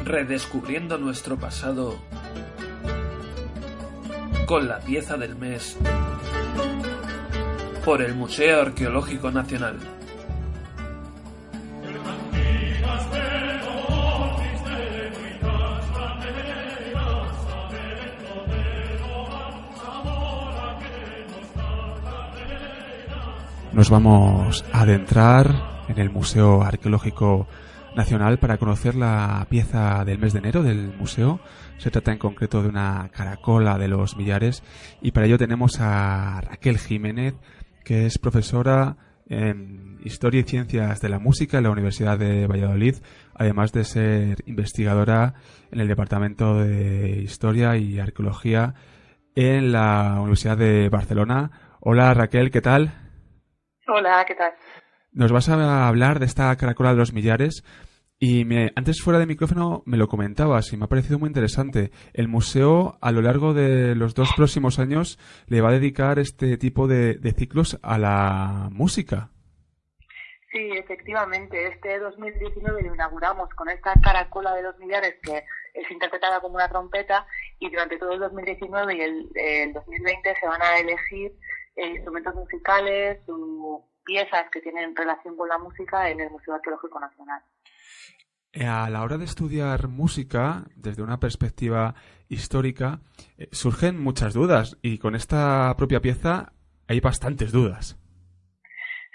Redescubriendo nuestro pasado con la pieza del mes por el Museo Arqueológico Nacional. Nos vamos a adentrar en el Museo Arqueológico Nacional para conocer la pieza del mes de enero del museo. Se trata en concreto de una caracola de los Millares y para ello tenemos a Raquel Jiménez, que es profesora en Historia y Ciencias de la Música en la Universidad de Valladolid, además de ser investigadora en el Departamento de Historia y Arqueología en la Universidad de Barcelona. Hola Raquel, ¿qué tal? Hola, ¿qué tal? Nos vas a hablar de esta caracola de los Millares y antes fuera de micrófono me lo comentabas y me ha parecido muy interesante. El museo a lo largo de los 2 próximos años le va a dedicar este tipo de ciclos a la música. Sí, efectivamente. Este 2019 lo inauguramos con esta caracola de los Millares que es interpretada como una trompeta y durante todo el 2019 y el 2020 se van a elegir instrumentos musicales o piezas que tienen relación con la música en el Museo Arqueológico Nacional. A la hora de estudiar música, desde una perspectiva histórica, surgen muchas dudas y con esta propia pieza hay bastantes dudas.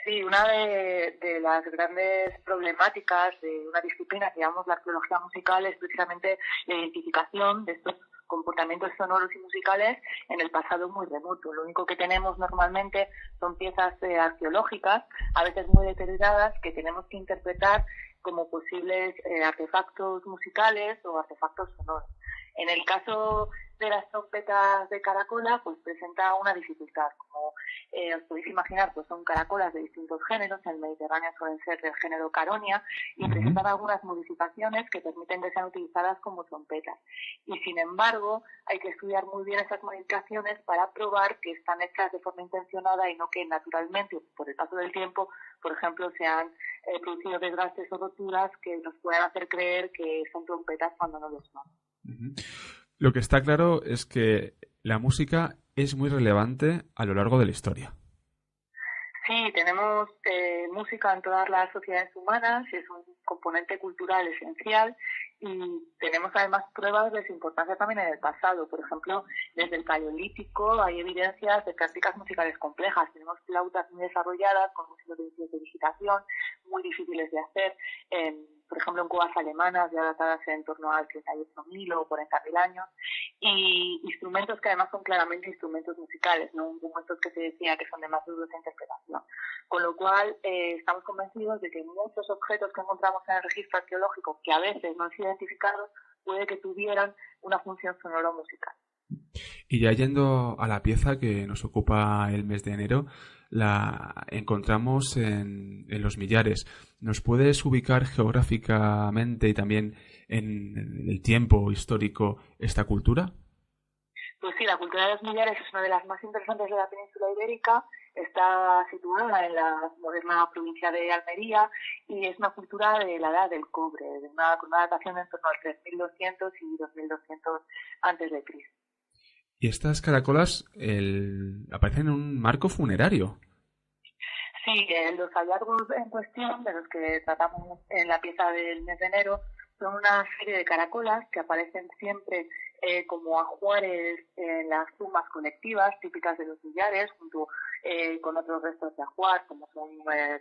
Sí, una de las grandes problemáticas de una disciplina que llamamos la arqueología musical es precisamente la identificación de estos comportamientos sonoros y musicales en el pasado muy remoto. Lo único que tenemos normalmente son piezas arqueológicas, a veces muy deterioradas, que tenemos que interpretar como posibles artefactos musicales o artefactos sonoros. En el caso de las trompetas de caracola, pues presenta una dificultad. Como os podéis imaginar, pues son caracolas de distintos géneros. En el Mediterráneo suelen ser del género caronia y presentan algunas modificaciones que permiten que sean utilizadas como trompetas. Y sin embargo, hay que estudiar muy bien esas modificaciones para probar que están hechas de forma intencionada y no que naturalmente, por el paso del tiempo, por ejemplo, se han producido desgastes o roturas que nos puedan hacer creer que son trompetas cuando no lo son. Lo que está claro es que la música es muy relevante a lo largo de la historia. Sí, tenemos música en todas las sociedades humanas, es un componente cultural esencial y tenemos además pruebas de su importancia también en el pasado. Por ejemplo, desde el Paleolítico hay evidencias de prácticas musicales complejas. Tenemos flautas muy desarrolladas con muchos beneficios de digitación, muy difíciles de hacer, por ejemplo en cuevas alemanas ya datadas en torno al 38.000 o 40.000 años, y instrumentos que además son claramente instrumentos musicales, no como estos que se decía que son de más dudosa interpretación. Con lo cual estamos convencidos de que muchos objetos que encontramos en el registro arqueológico, que a veces no han sido identificados, puede que tuvieran una función sonora musical. Y ya yendo a la pieza que nos ocupa el mes de enero, la encontramos en los Millares. ¿Nos puedes ubicar geográficamente y también en el tiempo histórico esta cultura? Pues sí, la cultura de los Millares es una de las más interesantes de la península ibérica. Está situada en la moderna provincia de Almería y es una cultura de la edad del cobre, con una datación en torno al 3200 y 2200 a.C. Y estas caracolas aparecen en un marco funerario. Sí, los hallazgos en cuestión, de los que tratamos en la pieza del mes de enero, son una serie de caracolas que aparecen siempre como ajuares en las tumbas colectivas típicas de los Millares, junto con otros restos de ajuar, como son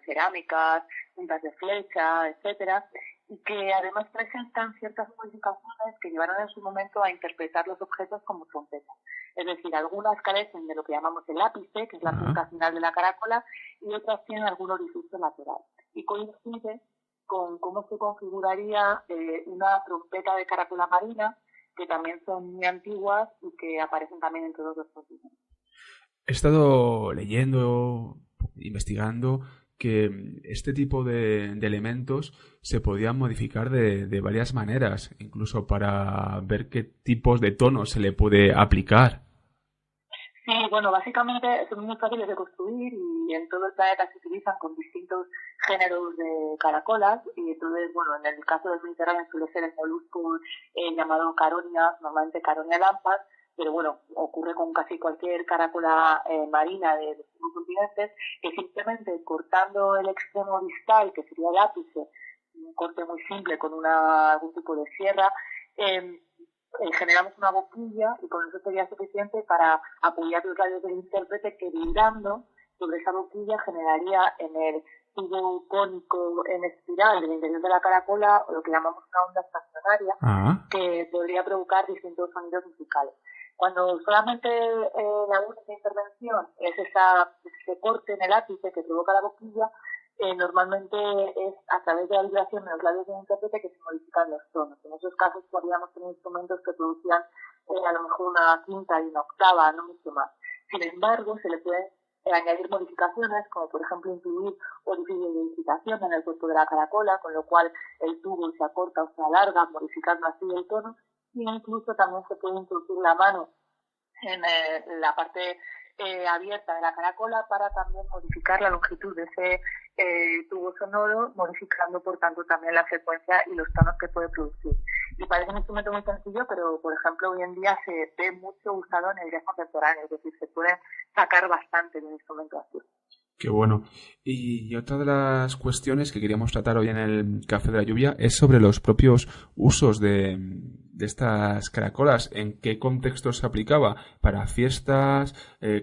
cerámicas, puntas de flecha, etcétera, y que además presentan ciertas modificaciones que llevaron en su momento a interpretar los objetos como trompetas. Es decir, algunas carecen de lo que llamamos el ápice, que es la punta final de la caracola, y otras tienen algún orificio lateral. Y coincide con cómo se configuraría una trompeta de caracola marina, que también son muy antiguas y que aparecen también en todos los continentes. He estado leyendo, investigando, que este tipo de elementos se podían modificar de varias maneras, incluso para ver qué tipos de tonos se le puede aplicar. Sí, bueno, básicamente son muy fáciles de construir y en todo el planeta se utilizan con distintos géneros de caracolas y entonces, bueno, en el caso del Mediterráneo suele ser el molusco llamado caronia, normalmente caronia lampas, pero bueno, ocurre con casi cualquier caracola marina de los mismos continentes, que simplemente cortando el extremo distal, que sería el ápice, un corte muy simple con algún tipo de sierra, generamos una boquilla y con eso sería suficiente para apoyar los labios del intérprete que vibrando sobre esa boquilla generaría en el tubo cónico en espiral del interior de la caracola lo que llamamos una onda estacionaria que podría provocar distintos sonidos musicales. Cuando solamente la única intervención es ese corte en el ápice que provoca la boquilla, normalmente es a través de la vibración de los labios del intérprete que se modifican los tonos. En esos casos podríamos tener instrumentos que producían a lo mejor una quinta y una octava, no mucho más. Sin embargo, se le pueden añadir modificaciones, como por ejemplo incluir orificios de incitación en el cuerpo de la caracola, con lo cual el tubo se acorta o se alarga, modificando así el tono, y incluso también se puede introducir la mano en la parte abierta de la caracola para también modificar la longitud de ese tubo sonoro, modificando por tanto también la frecuencia y los tonos que puede producir. Y parece un instrumento muy sencillo, pero por ejemplo hoy en día se ve mucho usado en el jazz contemporáneo, es decir, se puede sacar bastante de un instrumento así. Qué bueno. Y otra de las cuestiones que queríamos tratar hoy en el Café de la Lluvia es sobre los propios usos de estas caracolas. ¿En qué contextos se aplicaba? ¿Para fiestas?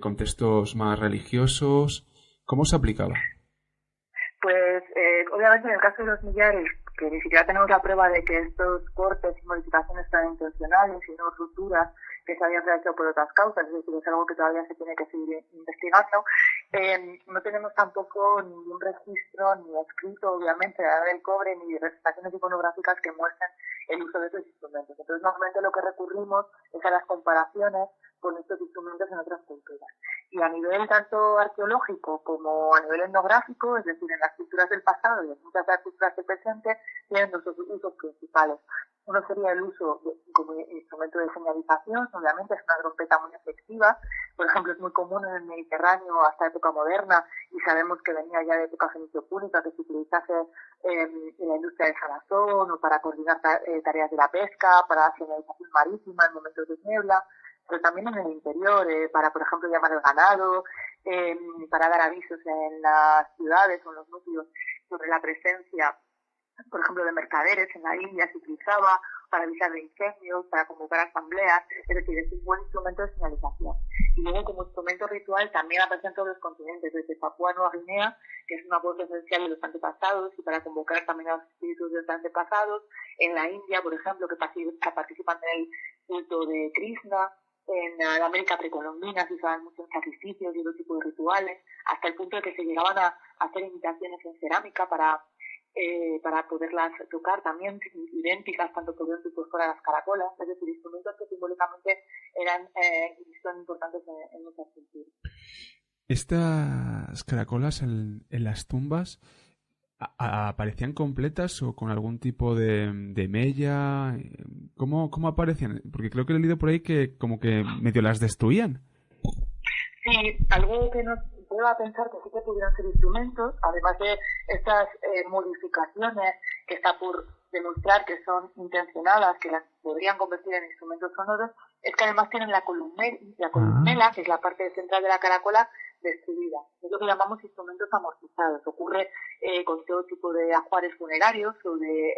¿Contextos más religiosos? ¿Cómo se aplicaba? Pues obviamente en el caso de los millares, que ni siquiera tenemos la prueba de que estos cortes y modificaciones eran intencionales y no rupturas que se habían realizado por otras causas, es decir, es algo que todavía se tiene que seguir investigando. No tenemos tampoco ningún registro ni escrito, obviamente, de la edad del cobre ni de representaciones iconográficas que muestren el uso de estos instrumentos. Entonces, normalmente lo que recurrimos es a las comparaciones con estos instrumentos en otras culturas. Y a nivel tanto arqueológico como a nivel etnográfico, es decir, en las culturas del pasado y en muchas de las culturas del presente, tienen dos usos principales. Uno sería el uso como instrumento de señalización, obviamente es una trompeta muy efectiva, por ejemplo es muy común en el Mediterráneo hasta época moderna y sabemos que venía ya de época fenicio-púnica que se utilizase en la industria del salazón o para coordinar tareas de la pesca, para la señalización marítima en momentos de niebla, pero también en el interior, para por ejemplo llamar al ganado, para dar avisos en las ciudades o en los núcleos sobre la presencia, por ejemplo, de mercaderes en la India se utilizaba para avisar de incendios, para convocar asambleas, es decir, es un buen instrumento de señalización. Y luego como instrumento ritual también aparece en todos los continentes, desde Papúa Nueva Guinea, que es una voz esencial de los antepasados y para convocar también a los espíritus de los antepasados, en la India, por ejemplo, que participan en el culto de Krishna, en la América precolombina se usaban muchos sacrificios y otro tipo de rituales, hasta el punto de que se llegaban a hacer imitaciones en cerámica para poderlas tocar también idénticas tanto por dentro y por fuera de las caracolas, es decir, instrumentos que simbólicamente eran y son importantes en nuestras culturas. ¿Estas caracolas en las tumbas aparecían completas o con algún tipo de mella? ¿Cómo aparecían? Porque creo que he leído por ahí que como que medio las destruían. Sí, algo que nos lleva a pensar que sí que pudieran ser instrumentos, además de estas modificaciones que está por demostrar que son intencionadas, que las podrían convertir en instrumentos sonoros, es que además tienen la columela, que es la parte central de la caracola, destruida. Es lo que llamamos instrumentos amortizados. Ocurre con todo tipo de ajuares funerarios o de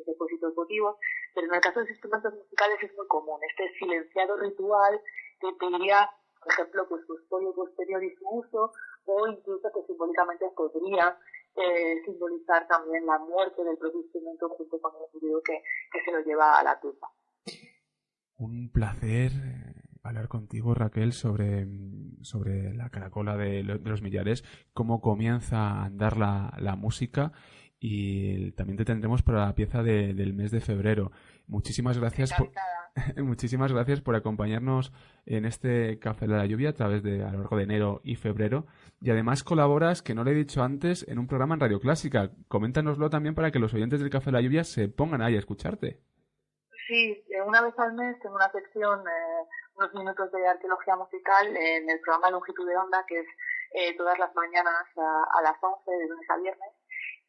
depósitos votivos, pero en el caso de los instrumentos musicales es muy común. Este silenciado ritual que pediría, por ejemplo, pues su estudio posterior y su uso, o incluso que simbólicamente podría simbolizar también la muerte del propio instrumento junto con el individuo que se lo lleva a la tumba. Un placer hablar contigo, Raquel, sobre la caracola de los millares, cómo comienza a andar la música, y también te tendremos para la pieza del mes de febrero. Muchísimas gracias muchísimas gracias por acompañarnos en este Café de la Lluvia a lo largo de enero y febrero, y además colaboras, que no le he dicho antes, en un programa en Radio Clásica. Coméntanoslo también para que los oyentes del Café de la Lluvia se pongan ahí a escucharte. Sí, una vez al mes tengo una sección unos minutos de arqueología musical en el programa Longitud de Onda, que es todas las mañanas a las 11, de lunes a viernes,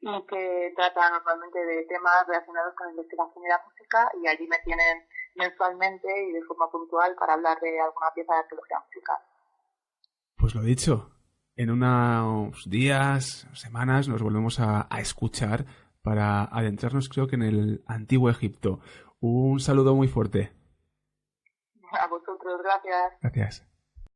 y que trata normalmente de temas relacionados con la investigación y la música, y allí me tienen mensualmente y de forma puntual para hablar de alguna pieza de arqueología musical. Pues lo dicho, en unos días, semanas, nos volvemos a escuchar para adentrarnos, creo que en el Antiguo Egipto. Un saludo muy fuerte. A vosotros, gracias. Gracias.